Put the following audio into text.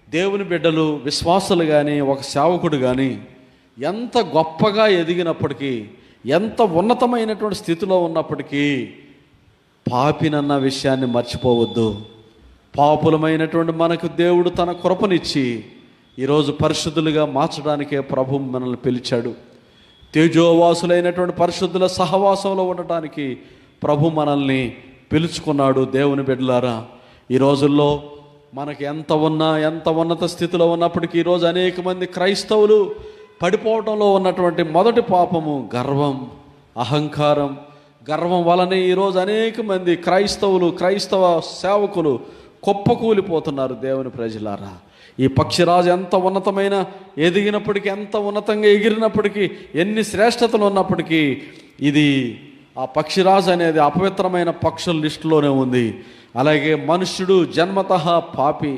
దేవుని బిడ్డలు, విశ్వాసులు కానీ, ఒక సేవకుడు కానీ ఎంత గొప్పగా ఎదిగినప్పటికీ, ఎంత ఉన్నతమైనటువంటి స్థితిలో ఉన్నప్పటికీ పాపినన్న విషయాన్ని మర్చిపోవద్దు. పాపులమైనటువంటి మనకు దేవుడు తన కృపనిచ్చి ఈరోజు పరిశుద్ధులుగా మార్చడానికే ప్రభు మనల్ని పిలిచాడు. తేజోవాసులైనటువంటి పరిశుద్ధుల సహవాసంలో ఉండటానికి ప్రభు మనల్ని పిలుచుకున్నాడు. దేవుని బిడ్డలారా, ఈ రోజుల్లో మనకి ఎంత ఉన్నత స్థితిలో ఉన్నప్పటికీ ఈరోజు అనేక మంది క్రైస్తవులు పడిపోవడంలో ఉన్నటువంటి మొదటి పాపము గర్వం, అహంకారం. గర్వం వలనే ఈరోజు అనేక మంది క్రైస్తవ సేవకులు కుప్పకూలిపోతున్నారు. దేవుని ప్రజలారా, ఈ పక్షిరాజు ఎంత ఉన్నతమైన ఎదిగినప్పటికీ, ఎంత ఉన్నతంగా ఎగిరినప్పటికీ, ఎన్ని శ్రేష్టతలు ఉన్నప్పటికీ ఇది ఆ పక్షిరాజు అనేది అపవిత్రమైన పక్షుల లిస్టులోనే ఉంది. అలాగే మనుష్యుడు జన్మతః పాపి.